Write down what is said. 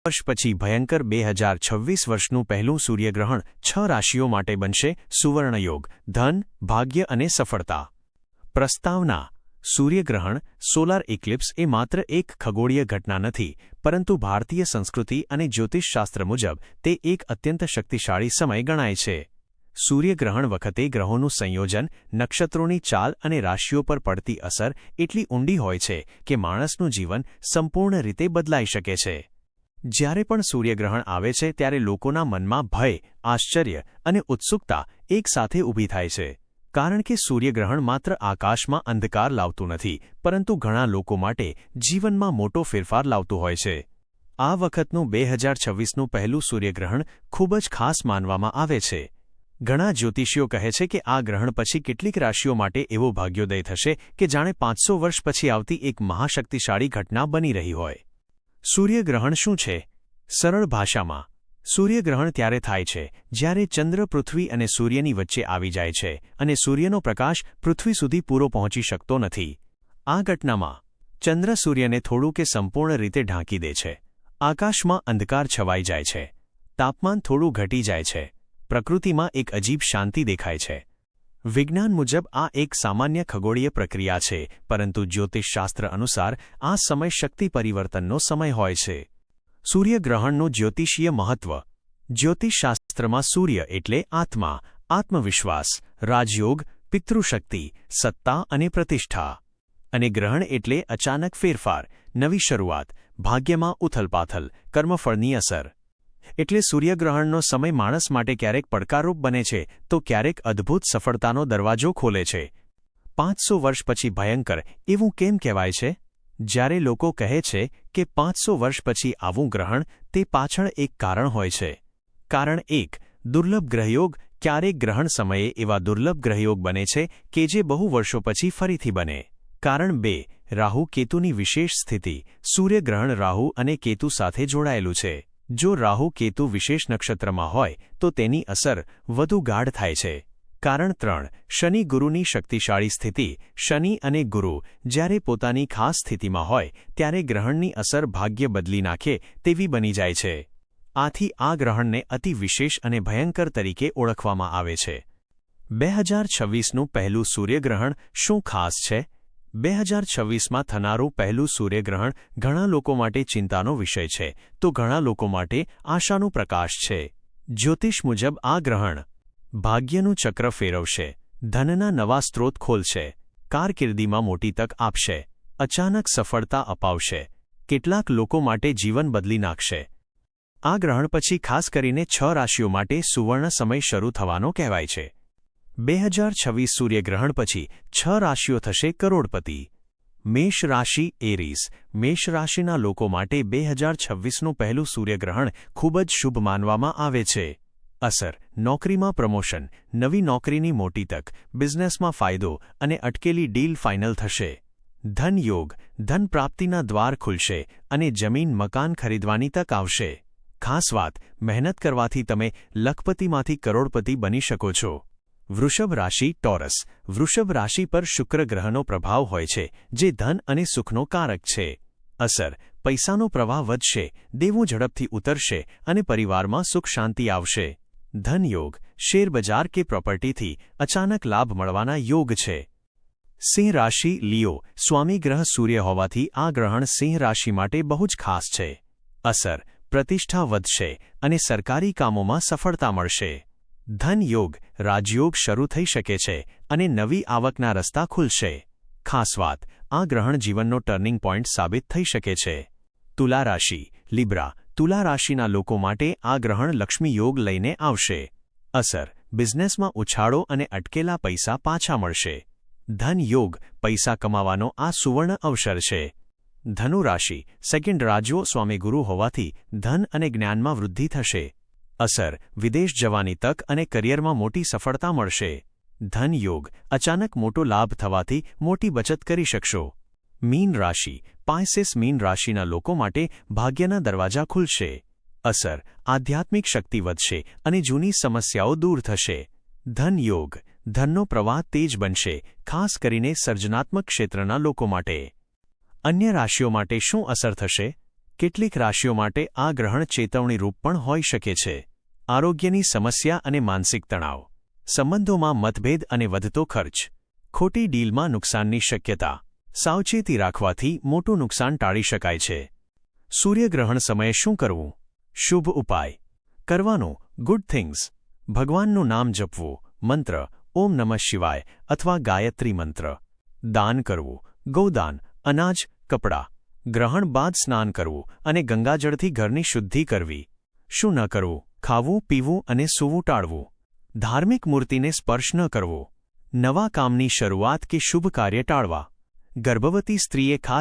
વર્ષ પછી ભયંકર 2026 વર્ષનું પહેલું સૂર્યગ્રહણ 6 રાશિઓ માટે બનશે સુવર્ણયોગ, ધન, ભાગ્ય અને સફળતા. પ્રસ્તાવના: સૂર્યગ્રહણ સોલાર ઇક્લિપ્સ એ માત્ર એક ખગોળીય ઘટના નથી, પરંતુ ભારતીય સંસ્કૃતિ અને જ્યોતિષશાસ્ત્ર મુજબ તે એક અત્યંત શક્તિશાળી સમય ગણાય છે. સૂર્યગ્રહણ વખતે ગ્રહોનું સંયોજન, નક્ષત્રોની ચાલ અને રાશિઓ પર પડતી અસર એટલી ઊંડી હોય છે કે માણસનું જીવન સંપૂર્ણ રીતે બદલાઈ શકે છે. જ્યારે પણ સૂર્યગ્રહણ આવે છે ત્યારે લોકોના મનમાં ભય, આશ્ચર્ય અને ઉત્સુકતા એકસાથે ઊભી થાય છે. કારણ કે સૂર્યગ્રહણ માત્ર આકાશમાં અંધકાર લાવતું નથી, પરંતુ ઘણા લોકો માટે જીવનમાં મોટો ફેરફાર લાવતું હોય છે. આ વખતનું 2026નું પહેલું સૂર્યગ્રહણ ખૂબ જ ખાસ માનવામાં આવે છે. ઘણા જ્યોતિષીઓ કહે છે કે આ ગ્રહણ પછી કેટલીક રાશિઓ માટે એવો ભાગ્યોદય થશે કે જાણે 500 વર્ષ પછી આવતી એક મહાશક્તિશાળી ઘટના બની રહી હોય. સૂર્યગ્રહણ શું છે? સરળ ભાષામાં, સૂર્યગ્રહણ ત્યારે થાય છે જ્યારે ચંદ્ર પૃથ્વી અને સૂર્યની વચ્ચે આવી જાય છે અને સૂર્યનો પ્રકાશ પૃથ્વી સુધી પૂરો પહોંચી શકતો નથી. આ ઘટનામાં ચંદ્ર સૂર્યને થોડું કે સંપૂર્ણ રીતે ઢાંકી દે છે. આકાશમાં અંધકાર છવાઈ જાય છે. તાપમાન થોડું ઘટી જાય છે. પ્રકૃતિમાં એક અજીબ શાંતિ દેખાય છે. વિજ્ઞાન મુજબ આ એક સામાન્ય ખગોળીય પ્રક્રિયા છે, પરંતુ જ્યોતિષશાસ્ત્ર અનુસાર આ સમય શક્તિ પરિવર્તનનો સમય હોય છે. સૂર્યગ્રહણનું જ્યોતિષીય મહત્વ: જ્યોતિષશાસ્ત્રમાં સૂર્ય એટલે આત્મા, આત્મવિશ્વાસ, રાજયોગ, પિતૃશક્તિ, સત્તા અને પ્રતિષ્ઠા. અને ગ્રહણ એટલે અચાનક ફેરફાર, નવી શરૂઆત, ભાગ્યમાં ઉથલપાથલ, કર્મફળની અસર. એટલે સૂર્યગ્રહણનો સમય માણસ માટે ક્યારેક પડકારરૂપ બને છે તો ક્યારેક અદ્ભુત સફળતાનો દરવાજો ખોલે છે. 500 વર્ષ પછી ભયંકર એવું કેમ કહેવાય છે? જ્યારે લોકો કહે છે કે 500 વર્ષ પછી આવું ગ્રહણ, તે પાછળ એક કારણ હોય છે. કારણ 1, દુર્લભ ગ્રહયોગ. ક્યારેક ગ્રહણ સમયે એવા દુર્લભ ગ્રહયોગ બને છે કે જે બહુ વર્ષો પછી ફરીથી બને. કારણ 2, રાહુ કેતુની વિશેષ સ્થિતિ. સૂર્યગ્રહણ રાહુ અને કેતુ સાથે જોડાયેલું છે. જો રાહુ કેતુ વિશેષ નક્ષત્રમાં હોય તો તેની અસર વધુ ગાઢ થાય છે. કારણ 3, શનિ ગુરુની શક્તિશાળી સ્થિતિ. શનિ અને ગુરુ જ્યારે પોતાની ખાસ સ્થિતિમાં હોય ત્યારે ગ્રહણની અસર ભાગ્ય બદલી નાખે તેવી બની જાય છે. આથી આ ગ્રહણને અતિ વિશેષ અને ભયંકર તરીકે ઓળખવામાં આવે છે. 2026નું પહેલું સૂર્યગ્રહણ શું ખાસ છે? 2026માં થનારું પહેલું સૂર્યગ્રહણ ઘણા લોકો માટે ચિંતાનો વિષય છે, તો ઘણા લોકો માટે આશાનું પ્રકાશ છે. જ્યોતિષ મુજબ આ ગ્રહણ ભાગ્યનું ચક્ર ફેરવશે, ધનના નવા સ્ત્રોત ખોલશે, કારકિર્દીમાં મોટી તક આપશે, અચાનક સફળતા અપાવશે, કેટલાક લોકો માટે જીવન બદલી નાખશે. આ ગ્રહણ પછી ખાસ કરીને 6 રાશિઓ માટે સુવર્ણ સમય શરૂ થવાનો કહેવાય છે. 2026 સૂર્યગ્રહણ પછી 6 રાશિઓ થશે કરોડપતિ. મેષ રાશિ એરીસ. મેષ રાશિના લોકો માટે 2026નું પહેલું સૂર્યગ્રહણ ખૂબ જ શુભ માનવામાં આવે છે. અસર: નોકરીમાં પ્રમોશન, નવી નોકરીની મોટી તક, બિઝનેસમાં ફાયદો અને અટકેલી ડીલ ફાઇનલ થશે. ધન યોગ. ધન પ્રાપ્તિના દ્વાર ખુલશે અને જમીન મકાન ખરીદવાની તક આવશે. ખાસ વાત: મહેનત કરવાથી તમે લખપતિમાંથી કરોડપતિ બની શકો છો. વૃષભ રાશિ ટોરસ. વૃષભ રાશિ પર શુક્ર ગ્રહનો પ્રભાવ હોય છે, જે ધન અને સુખનો કારક છે. અસર: પૈસાનો પ્રવાહ વધશે, દેવું ઝડપથી ઉતરશે અને પરિવારમાં સુખ શાંતિ આવશે. ધન યોગ. શેરબજાર કે પ્રોપર્ટીથી અચાનક લાભ મળવાના યોગ છે. સિંહ રાશિ લિયો. સ્વામી ગ્રહ સૂર્ય હોવાથી આ ગ્રહણ સિંહ રાશિ માટે બહુ જ ખાસ છે. અસર: પ્રતિષ્ઠા વધશે અને સરકારી કામોમાં સફળતા મળશે. ધન યોગ. રાજયોગ શરૂ થઈ શકે છે અને નવી આવકના રસ્તા ખુલશે. ખાસ વાત: આ ગ્રહણ જીવનનો ટર્નિંગ પોઇન્ટ સાબિત થઈ શકે છે. તુલા રાશિ લિબ્રા. તુલા રાશિના લોકો માટે આ ગ્રહણ લક્ષ્મી યોગ લઈને આવશે. અસર: બિઝનેસમાં ઉછાળો અને અટકેલા પૈસા પાછા મળશે. ધન યોગ. પૈસા કમાવાનો આ સુવર્ણ અવસર છે. ધનુ રાશિ. સેકન્ડ રાજ્યો સ્વામી ગુરુ હોવાથી ધન અને જ્ઞાનમાં વૃદ્ધિ થશે. અસર: વિદેશ જવાની તક અને કરિયરમાં મોટી સફળતા મળશે. ધન યોગ. અચાનક મોટો લાભ થવાથી મોટી બચત કરી શકશો. મીન રાશિ. પાઇસેસ. મીન રાશિના લોકો માટે ભાગ્યના દરવાજા ખુલશે. અસર: આધ્યાત્મિક શક્તિ વધશે અને જૂની સમસ્યાઓ દૂર થશે. ધન યોગ. ધનનો પ્રવાહ તેજ બનશે, ખાસ કરીને સર્જનાત્મક ક્ષેત્રના લોકો માટે. અન્ય રાશિઓ માટે શું અસર થશે? કેટલીક રાશિઓ માટે આ ગ્રહણ ચેતવણીરૂપ પણ હોઈ શકે છે. આરોગ્યની સમસ્યા અને માનસિક તણાવ, સંબંધોમાં મતભેદ અને વધતો ખર્ચ, ખોટી ડીલમાં નુકસાનની શક્યતા. સાવચેતી રાખવાથી મોટું નુકસાન ટાળી શકાય છે. સૂર્યગ્રહણ સમયે શું કરવું? શુભ ઉપાય કરવાનો: ગુડ થિંગ્સ, ભગવાનનું નામ જપવું, મંત્ર ઓમ નમઃ શિવાય અથવા ગાયત્રી મંત્ર. દાન કરવું: ગૌદાન, અનાજ, કપડાં. ગ્રહણ બાદ સ્નાન કરવું અને ગંગાજળથી ઘરની શુદ્ધિ કરવી. શું ન કરવું? ખાવું, પીવું અને સૂવું ટાળવું. ધાર્મિક મૂર્તિને સ્પર્શ ન કરવો. નવા કામની શરૂઆત કે શુભ કાર્ય ટાળવા. ગર્ભવતી સ્ત્રીએ ખાસ